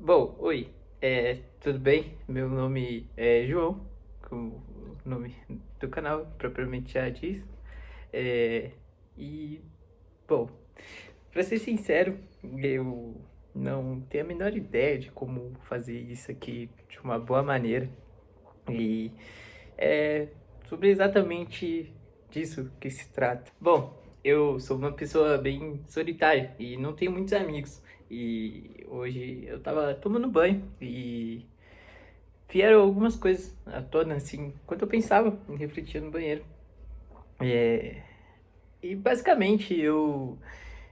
Oi, tudo bem? Meu nome é João, como o nome do canal propriamente já diz. É, e, bom, pra ser sincero, eu não tenho a menor ideia de como fazer isso aqui de uma boa maneira. E é sobre exatamente disso que se trata. Bom, eu sou uma pessoa bem solitária e não tenho muitos amigos. E hoje eu tava tomando banho e vieram algumas coisas à tona, assim, enquanto eu pensava em refletir no banheiro. É, e basicamente eu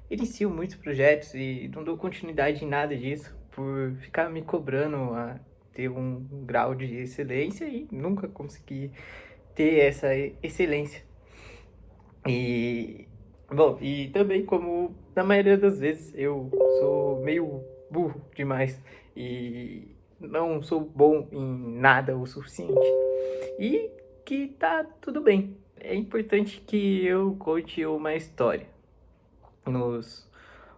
inicio muitos projetos e não dou continuidade em nada disso por ficar me cobrando a ter um grau de excelência e nunca consegui ter essa excelência. E, bom, e também como na maioria das vezes eu sou meio burro demais e não sou bom em nada o suficiente. E que tá tudo bem. É importante que eu conte uma história. Nos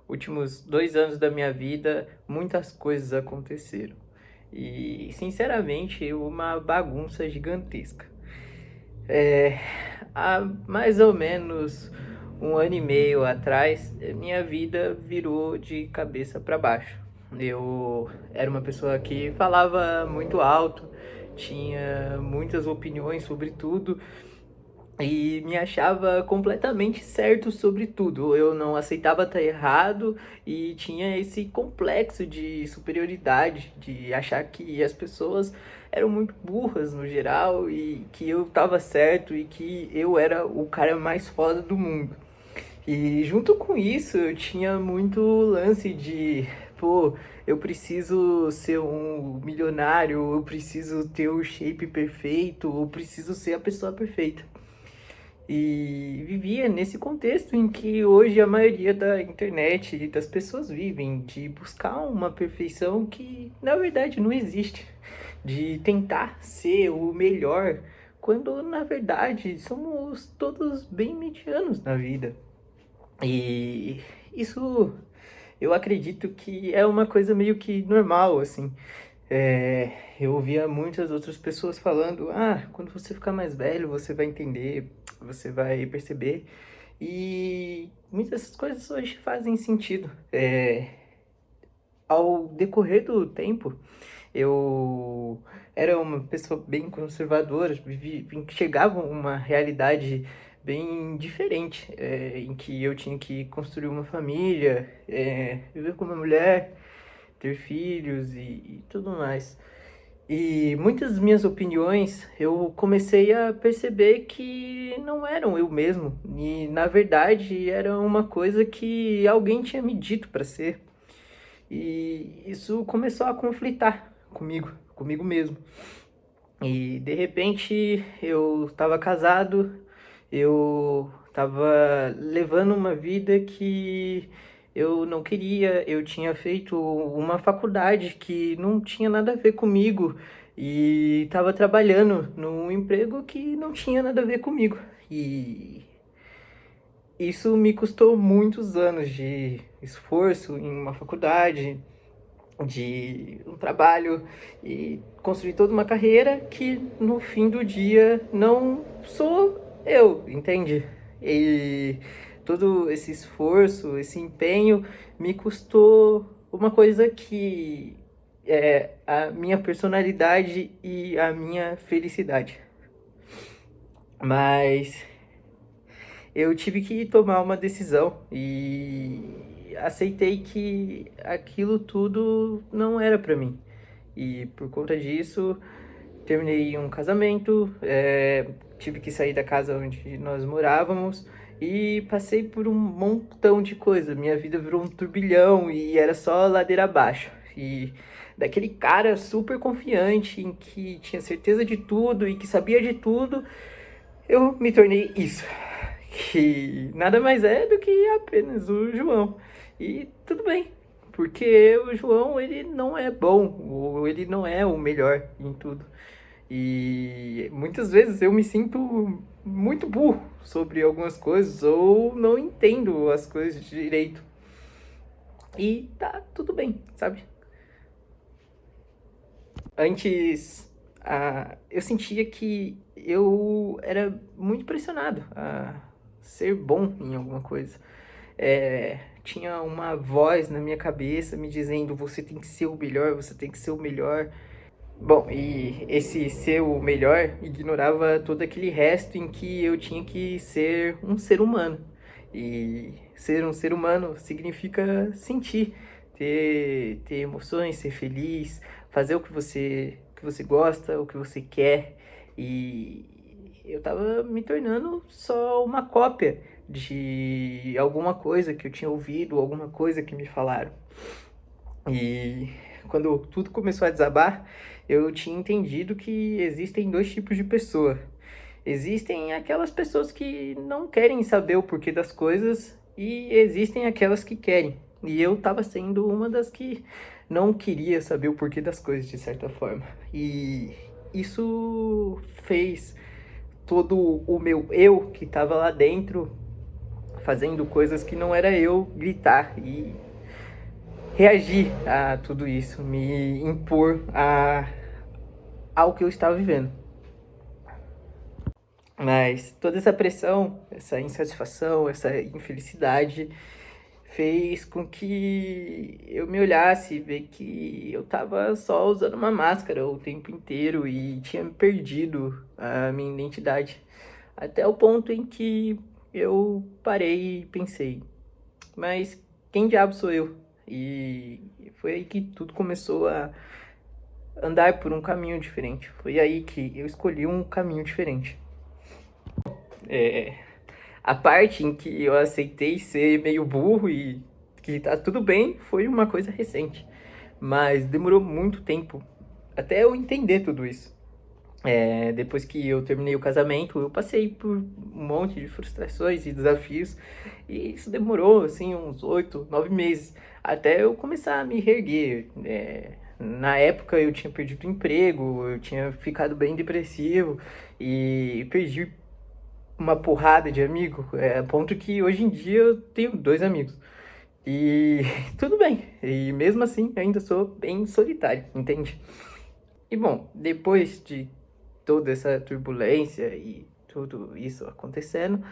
últimos 2 anos da minha vida, muitas coisas aconteceram. E, sinceramente, uma bagunça gigantesca. Há mais ou menos 1 ano e meio atrás, minha vida virou de cabeça para baixo. Eu era uma pessoa que falava muito alto, tinha muitas opiniões sobre tudo e me achava completamente certo sobre tudo. Eu não aceitava estar errado e tinha esse complexo de superioridade, de achar que as pessoas eram muito burras no geral e que eu estava certo e que eu era o cara mais foda do mundo. E junto com isso, eu tinha muito lance de, pô, eu preciso ser um milionário, eu preciso ter o shape perfeito, eu preciso ser a pessoa perfeita. E vivia nesse contexto em que hoje a maioria da internet e das pessoas vivem, de buscar uma perfeição que na verdade não existe, de tentar ser o melhor, quando na verdade somos todos bem medianos na vida. E isso eu acredito que é uma coisa meio que normal, assim. Eu ouvia muitas outras pessoas falando: ah, quando você ficar mais velho, você vai entender, você vai perceber. E muitas dessas coisas hoje fazem sentido. Ao decorrer do tempo, eu era uma pessoa bem conservadora, chegava a uma realidade bem diferente, em que eu tinha que construir uma família, viver com uma mulher, ter filhos e tudo mais. E muitas das minhas opiniões eu comecei a perceber que não eram eu mesmo, e na verdade era uma coisa que alguém tinha me dito para ser. E isso começou a conflitar comigo mesmo. E de repente eu estava casado, eu estava levando uma vida que eu não queria, eu tinha feito uma faculdade que não tinha nada a ver comigo e estava trabalhando num emprego que não tinha nada a ver comigo. E isso me custou muitos anos de esforço em uma faculdade, de um trabalho e construir toda uma carreira que no fim do dia não sou eu, entende? E todo esse esforço, esse empenho me custou uma coisa que é a minha personalidade e a minha felicidade. Mas eu tive que tomar uma decisão e aceitei que aquilo tudo não era para mim. E por conta disso, terminei um casamento, tive que sair da casa onde nós morávamos e passei por um montão de coisa. Minha vida virou um turbilhão e era só ladeira abaixo. E daquele cara super confiante em que tinha certeza de tudo e que sabia de tudo, eu me tornei isso, que nada mais é do que apenas o João. E tudo bem, porque o João ele não é bom, ou ele não é o melhor em tudo. E muitas vezes eu me sinto muito burro sobre algumas coisas ou não entendo as coisas direito. E tá tudo bem, sabe? Antes, eu sentia que eu era muito pressionado a ser bom em alguma coisa. Tinha uma voz na minha cabeça me dizendo: você tem que ser o melhor, você tem que ser o melhor. Bom, e esse ser o melhor ignorava todo aquele resto em que eu tinha que ser um ser humano. E ser um ser humano significa sentir, ter emoções, ser feliz, fazer o que você gosta, o que você quer. E eu tava me tornando só uma cópia de alguma coisa que eu tinha ouvido, alguma coisa que me falaram. E quando tudo começou a desabar, eu tinha entendido que existem dois tipos de pessoa. Existem aquelas pessoas que não querem saber o porquê das coisas e existem aquelas que querem. E eu estava sendo uma das que não queria saber o porquê das coisas, de certa forma. E isso fez todo o meu eu que estava lá dentro fazendo coisas que não era eu gritar e reagir a tudo isso, me impor ao que eu estava vivendo. Mas toda essa pressão, essa insatisfação, essa infelicidade fez com que eu me olhasse e ver que eu estava só usando uma máscara o tempo inteiro e tinha perdido a minha identidade. Até o ponto em que eu parei e pensei, mas quem diabo sou eu? E foi aí que tudo começou a andar por um caminho diferente. Foi aí que eu escolhi um caminho diferente. É, a parte em que eu aceitei ser meio burro e que tá tudo bem foi uma coisa recente. Mas demorou muito tempo até eu entender tudo isso. Depois que eu terminei o casamento, eu passei por um monte de frustrações e desafios. E isso demorou, assim, uns 8, 9 meses, até eu começar a me reerguer. Na época eu tinha perdido o emprego, eu tinha ficado bem depressivo e perdi uma porrada de amigo, a ponto que hoje em dia eu tenho 2 amigos. E tudo bem, e mesmo assim ainda sou bem solitário, entende? E bom, depois de toda essa turbulência e tudo isso acontecendo,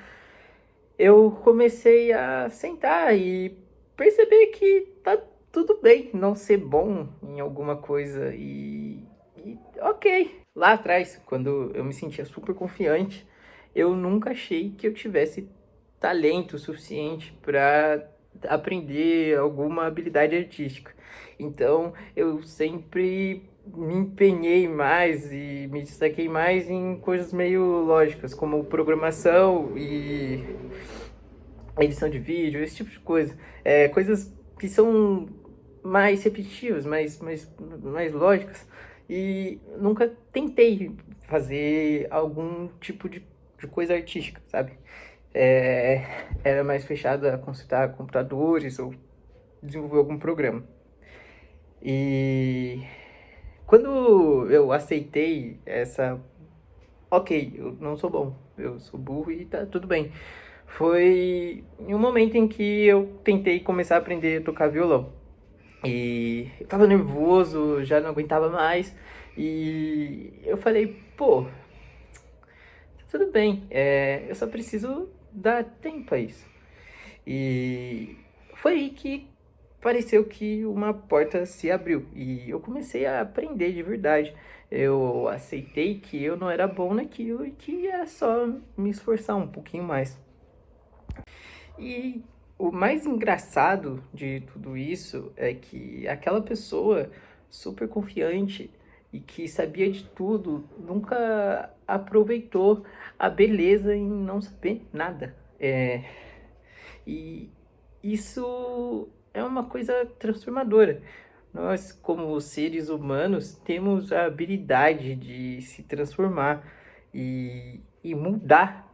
eu comecei a sentar e perceber que tá tudo bem não ser bom em alguma coisa e ok. Lá atrás, quando eu me sentia super confiante, eu nunca achei que eu tivesse talento suficiente para aprender alguma habilidade artística. Então, eu sempre me empenhei mais e me destaquei mais em coisas meio lógicas, como programação e edição de vídeo, esse tipo de coisa. Coisas que são mais repetitivas, mais lógicas. E nunca tentei fazer algum tipo de coisa artística, sabe? Era mais fechado a consultar computadores ou desenvolver algum programa. E quando eu aceitei essa, ok, eu não sou bom, eu sou burro e tá tudo bem. Foi em um momento em que eu tentei começar a aprender a tocar violão. E eu tava nervoso, já não aguentava mais. E eu falei, pô, tá tudo bem, eu só preciso dar tempo a isso. E foi aí que pareceu que uma porta se abriu e eu comecei a aprender de verdade. Eu aceitei que eu não era bom naquilo e que era só me esforçar um pouquinho mais. E o mais engraçado de tudo isso é que aquela pessoa super confiante e que sabia de tudo nunca aproveitou a beleza em não saber nada. E isso é uma coisa transformadora. Nós, como seres humanos, temos a habilidade de se transformar e mudar.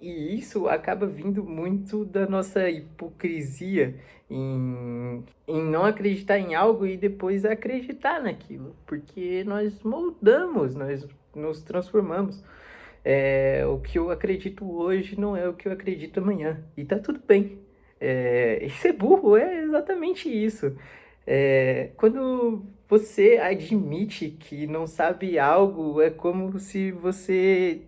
E isso acaba vindo muito da nossa hipocrisia em não acreditar em algo e depois acreditar naquilo. Porque nós moldamos, nós nos transformamos. O que eu acredito hoje não é o que eu acredito amanhã. E tá tudo bem. E ser burro é exatamente isso. Quando você admite que não sabe algo, é como se você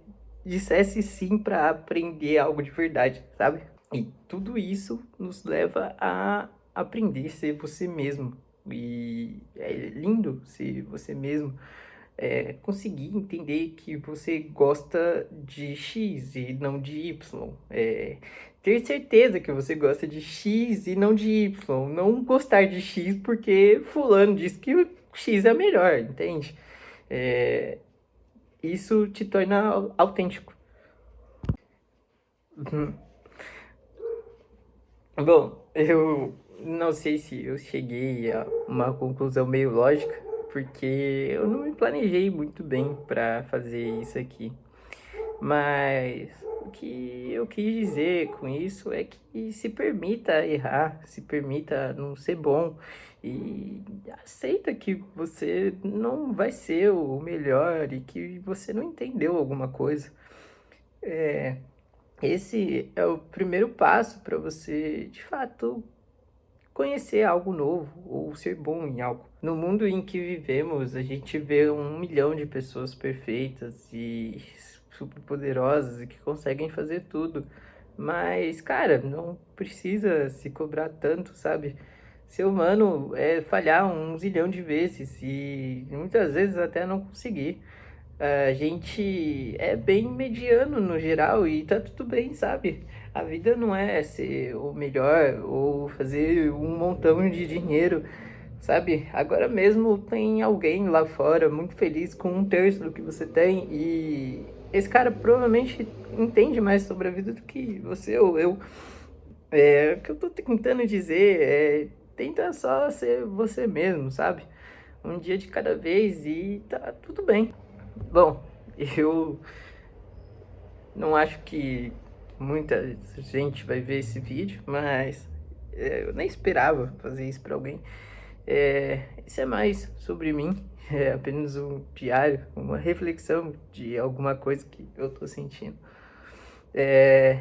dissesse sim para aprender algo de verdade, sabe? E tudo isso nos leva a aprender a ser você mesmo. E é lindo ser você mesmo. Conseguir entender que você gosta de X e não de Y. Ter certeza que você gosta de X e não de Y. Não gostar de X porque fulano disse que o X é melhor, entende? É, isso te torna autêntico. Uhum. Bom, eu não sei se eu cheguei a uma conclusão meio lógica, porque eu não me planejei muito bem para fazer isso aqui. Mas o que eu quis dizer com isso é que se permita errar, se permita não ser bom e aceita que você não vai ser o melhor e que você não entendeu alguma coisa. Esse é o primeiro passo para você, de fato, conhecer algo novo ou ser bom em algo. No mundo em que vivemos, a gente vê 1 milhão de pessoas perfeitas e super poderosas e que conseguem fazer tudo. Mas, cara, não precisa se cobrar tanto, sabe? Ser humano é falhar 1 zilhão de vezes e muitas vezes até não conseguir. A gente é bem mediano no geral e tá tudo bem, sabe? A vida não é ser o melhor ou fazer um montão de dinheiro, sabe? Agora mesmo tem alguém lá fora muito feliz com 1/3 do que você tem e esse cara provavelmente entende mais sobre a vida do que você ou eu. O que eu tô tentando dizer tenta só ser você mesmo, sabe? Um dia de cada vez e tá tudo bem. Bom, eu não acho que muita gente vai ver esse vídeo, mas eu nem esperava fazer isso pra alguém. Isso é mais sobre mim, é apenas um diário, uma reflexão de alguma coisa que eu tô sentindo. É,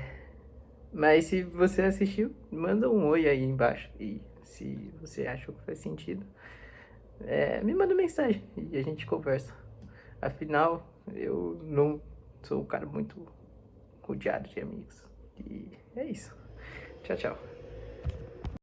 mas se você assistiu, manda um oi aí embaixo e se você achou que faz sentido, me manda mensagem e a gente conversa. Afinal, eu não sou um cara muito rodeado de amigos. E é isso. Tchau, tchau.